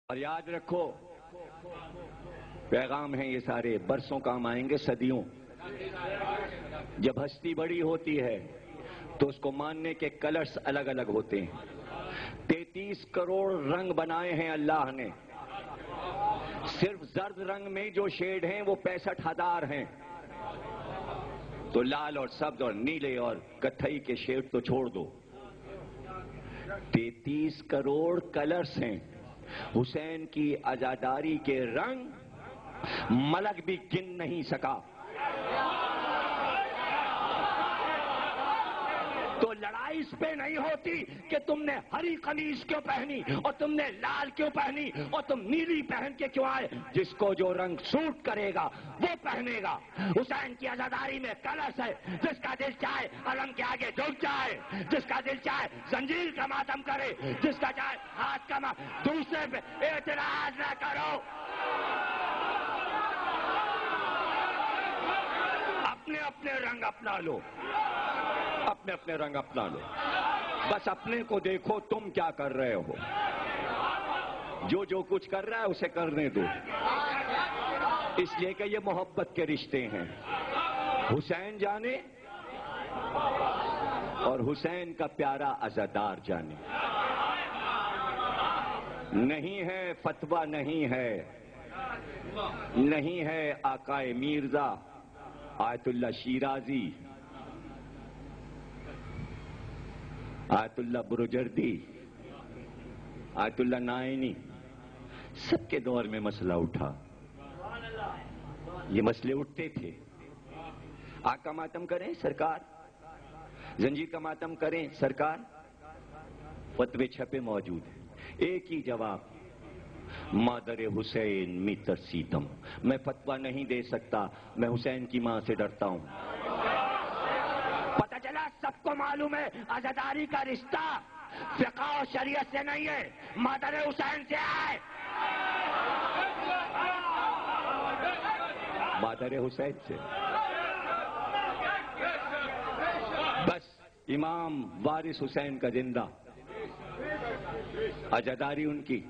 اور یاد رکھو پیغام ہیں یہ سارے برسوں کام آئیں گے، صدیوں۔ جب ہستی بڑی ہوتی ہے تو اس کو ماننے کے کلرز الگ الگ ہوتے ہیں۔ 33 کروڑ رنگ بنائے ہیں اللہ نے، صرف زرد رنگ میں جو شیڈ ہیں وہ 65,000 ہیں، تو لال اور سبز اور نیلے اور کتھئی کے شیڈ تو چھوڑ دو، 33 کروڑ کلرز ہیں۔ حسین کی عزاداری کے رنگ ملک بھی گن نہیں سکا۔ تو لڑائی اس پہ نہیں ہوتی کہ تم نے ہری قمیص کیوں پہنی اور تم نے لال کیوں پہنی اور تم نیلی پہن کے کیوں آئے۔ جس کو جو رنگ سوٹ کرے گا وہ پہنے گا۔ حسین کی عزاداری میں کلرز ہے، جس کا دل چاہے علم کے آگے جھک جائے، جس کا دل چاہے زنجیر کا ماتم کرے، جس کا چاہے ہاتھ کا دوسرے پہ اعتراض نہ کرو۔ اپنے اپنے رنگ اپنا لو، اپنے اپنے رنگ اپنا لو، بس اپنے کو دیکھو تم کیا کر رہے ہو۔ جو جو کچھ کر رہا ہے اسے کرنے دو، اس لیے کہ یہ محبت کے رشتے ہیں۔ حسین جانے اور حسین کا پیارا عزادار جانے۔ نہیں ہے فتویٰ، نہیں ہے، نہیں ہے آقائے میرزا، آیت اللہ شیرازی، آیت اللہ بروجردی، آیت اللہ نائینی، سب کے دور میں مسئلہ اٹھا، یہ مسئلے اٹھتے تھے۔ آگ کا ماتم کریں سرکار، زنجیر کا ماتم کریں سرکار، فتوے چھپے موجود ہیں۔ ایک ہی جواب، مادر حسین می ترسیدم، میں فتویٰ نہیں دے سکتا، میں حسین کی ماں سے ڈرتا ہوں۔ پتہ چلا سب کو معلوم ہے عزاداری کا رشتہ فقہ و شریعت سے نہیں ہے، مادر حسین سے ہے۔ مادر حسین سے بس امام وارث حسین کا زندہ، عزاداری ان کی۔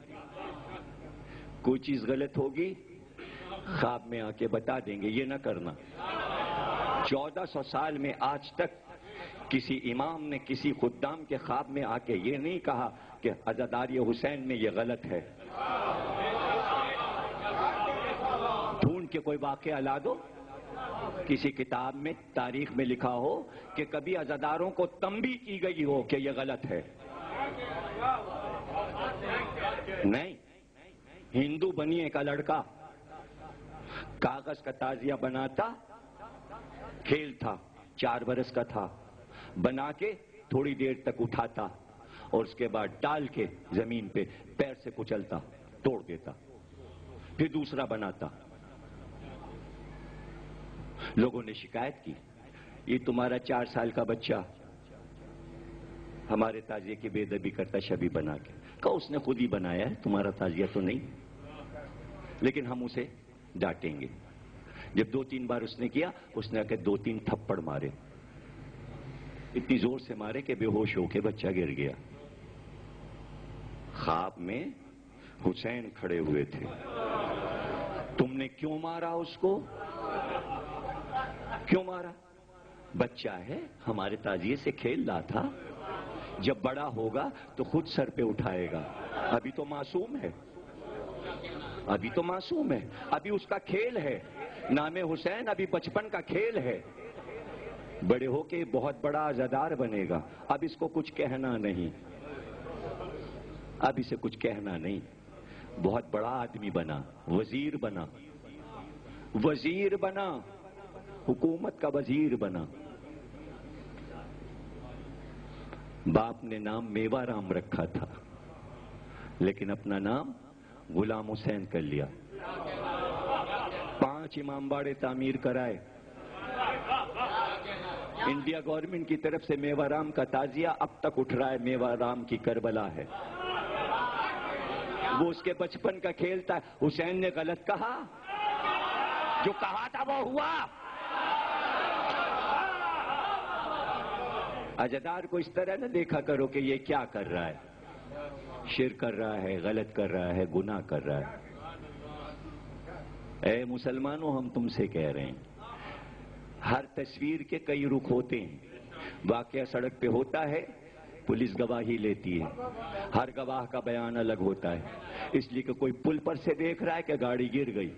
کوئی چیز غلط ہوگی خواب میں آ کے بتا دیں گے، یہ نہ کرنا۔ 1400 سال میں آج تک کسی امام نے کسی خدام کے خواب میں آ کے یہ نہیں کہا کہ عزاداری حسین میں یہ غلط ہے۔ ڈھونڈ کے کوئی واقعہ لا دو، کسی کتاب میں تاریخ میں لکھا ہو کہ کبھی عزاداروں کو تنبیہ کی گئی ہو کہ یہ غلط ہے۔ نہیں، ہندو بنیے کا لڑکا کاغذ کا تعزیہ بناتا، کھیل تھا، 4 برس کا تھا، بنا کے تھوڑی دیر تک اٹھاتا اور اس کے بعد ڈال کے زمین پہ پیر سے کچلتا، توڑ دیتا، پھر دوسرا بناتا۔ لوگوں نے شکایت کی، یہ تمہارا 4 سال کا بچہ ہمارے تعزیے کی بے ادبی کرتا شبی بنا کے۔ کہا اس نے خود ہی بنایا ہے، تمہارا تعزیہ تو نہیں، لیکن ہم اسے ڈانٹیں گے۔ جب 2-3 بار اس نے کیا، اس نے آ کے 2-3 تھپڑ مارے، اتنی زور سے مارے کہ بے ہوش ہو کے بچہ گر گیا۔ خواب میں حسین کھڑے ہوئے تھے، تم نے کیوں مارا اس کو؟ کیوں مارا؟ بچہ ہے، ہمارے تعزیے سے کھیل رہا تھا، جب بڑا ہوگا تو خود سر پہ اٹھائے گا، ابھی تو معصوم ہے، ابھی تو معصوم ہے، ابھی اس کا کھیل ہے، نام حسین ابھی بچپن کا کھیل ہے، بڑے ہو کے بہت بڑا عزادار بنے گا، اب اس کو کچھ کہنا نہیں، اب اسے کچھ کہنا نہیں۔ بہت بڑا آدمی بنا، وزیر بنا، وزیر بنا، حکومت کا وزیر بنا۔ باپ نے نام میوہ رام رکھا تھا، لیکن اپنا نام غلام حسین کر لیا۔ 5 امام باڑے تعمیر کرائے، انڈیا گورنمنٹ کی طرف سے میوہ رام کا تعزیہ اب تک اٹھ رہا ہے، میوہ رام کی کربلا ہے، وہ اس کے بچپن کا کھیل تھا۔ حسین نے غلط کہا، جو کہا تھا وہ ہوا۔ عزادار کو اس طرح نہ دیکھا کرو کہ یہ کیا کر رہا ہے، شرک کر رہا ہے، غلط کر رہا ہے، گناہ کر رہا ہے۔ اے مسلمانوں، ہم تم سے کہہ رہے ہیں، ہر تصویر کے کئی رخ ہوتے ہیں۔ واقعہ سڑک پہ ہوتا ہے، پولیس گواہی لیتی ہے، ہر گواہ کا بیان الگ ہوتا ہے، اس لیے کہ کوئی پل پر سے دیکھ رہا ہے کہ گاڑی گر گئی،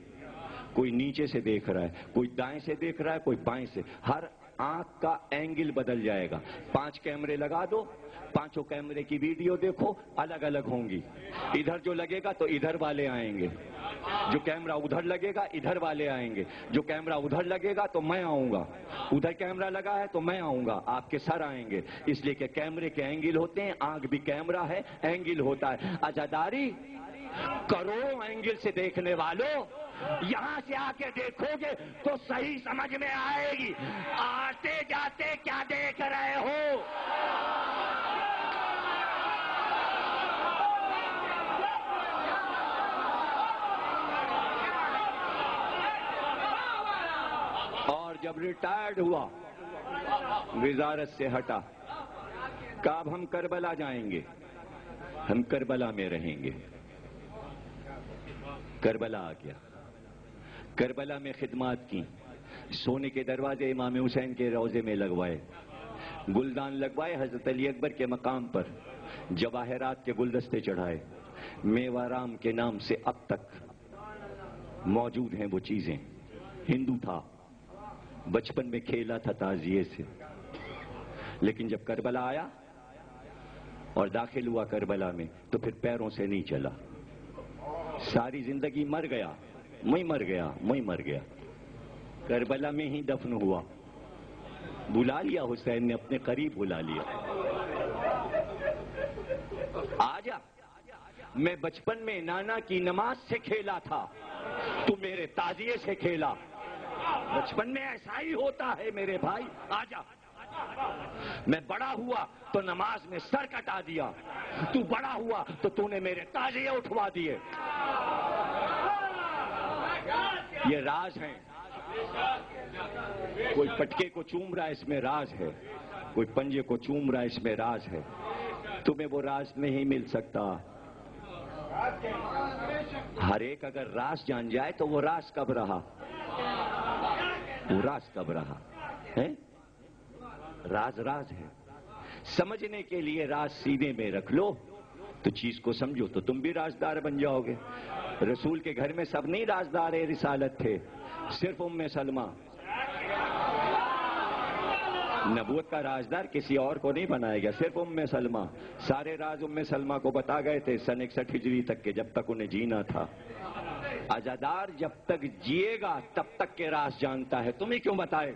کوئی نیچے سے دیکھ رہا ہے، کوئی دائیں سے دیکھ رہا ہے، کوئی بائیں سے، ہر آنکھ کا اینگل بدل جائے گا۔ 5 کیمرے لگا دو، 5 کیمرے کی ویڈیو دیکھو، الگ الگ ہوں گی۔ ادھر جو لگے گا تو ادھر والے آئیں گے، جو کیمرہ ادھر لگے گا ادھر والے آئیں گے، جو کیمرہ ادھر لگے گا تو میں آؤں گا، ادھر کیمرہ لگا ہے تو میں آؤں گا، آپ کے سر آئیں گے، اس لیے کہ کیمرے کے اینگل ہوتے ہیں، آنکھ بھی کیمرہ ہے، اینگل ہوتا ہے۔ عزاداری کروڑوں اینگل سے دیکھنے والوں، یہاں سے آ کے دیکھو گے تو صحیح سمجھ میں آئے گی۔ آتے جاتے کیا دیکھ رہے ہو؟ اور جب ریٹائرڈ ہوا، وزارت سے ہٹا، کہا اب ہم کربلا جائیں گے، ہم کربلا میں رہیں گے۔ کربلا آ گیا، کربلا میں خدمات کی، سونے کے دروازے امام حسین کے روضے میں لگوائے، گلدان لگوائے، حضرت علی اکبر کے مقام پر جواہرات کے گلدستے چڑھائے، میوارام کے نام سے اب تک موجود ہیں وہ چیزیں۔ ہندو تھا، بچپن میں کھیلا تھا تعزیے سے، لیکن جب کربلا آیا اور داخل ہوا کربلا میں تو پھر پیروں سے نہیں چلا، ساری زندگی مر گیا، میں مر گیا، میں مر گیا، کربلا میں ہی دفن ہوا۔ بلا لیا حسین نے، اپنے قریب بلا لیا، آجا، میں بچپن میں نانا کی نماز سے کھیلا تھا، تو میرے تعزیے سے کھیلا۔ بچپن میں ایسا ہی ہوتا ہے میرے بھائی، آجا۔ میں بڑا ہوا تو نماز میں سر کٹا دیا، تو بڑا ہوا تو نے میرے تعزیے اٹھوا دیے۔ یہ راز ہیں، کوئی پٹکے کو چوم رہا ہے اس میں راز ہے، کوئی پنجے کو چوم رہا ہے اس میں راز ہے، تمہیں وہ راز نہیں مل سکتا۔ ہر ایک اگر راز جان جائے تو وہ راز کب رہا؟ وہ راز کب رہا ہے؟ راز راز ہے، سمجھنے کے لیے راز سینے میں رکھ لو تو چیز کو سمجھو تو تم بھی رازدار بن جاؤ گے۔ رسول کے گھر میں سب نہیں رازدار رسالت تھے، صرف ام سلمہ۔ نبوت کا رازدار کسی اور کو نہیں بنایا گیا، صرف ام سلمہ۔ سارے راز ام سلمہ کو بتا گئے تھے سن 61 ہجری تک کے، جب تک انہیں جینا تھا۔ عزادار جب تک جیے گا تب تک کے راز جانتا ہے، تمہیں کیوں بتائے؟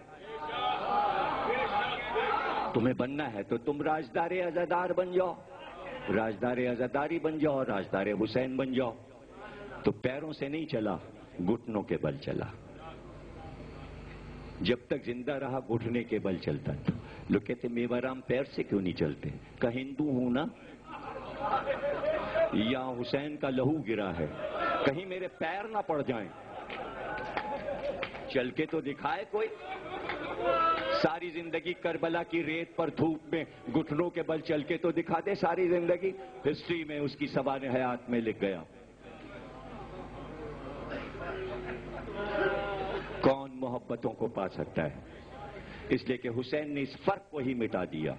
تمہیں بننا ہے تو تم رازدار عزادار بن جاؤ، رازدار عزاداری بن جاؤ، رازدار حسین بن جاؤ۔ تو پیروں سے نہیں چلا، گھٹنوں کے بل چلا۔ جب تک زندہ رہا گھٹنے کے بل چلتا تھا۔ لوگ کہتے میوارام پیر سے کیوں نہیں چلتے؟ کہ ہندو ہوں نا، یا حسین کا لہو گرا ہے، کہیں میرے پیر نہ پڑ جائیں، چل کے تو دکھائے کوئی۔ ساری زندگی کربلا کی ریت پر دھوپ میں گھٹنوں کے بل چل کے تو دکھا دے، ساری زندگی ہسٹری میں اس کی سوانح حیات میں لکھ گیا۔ کون محبتوں کو پا سکتا ہے؟ اس لیے کہ حسین نے اس فرق کو ہی مٹا دیا۔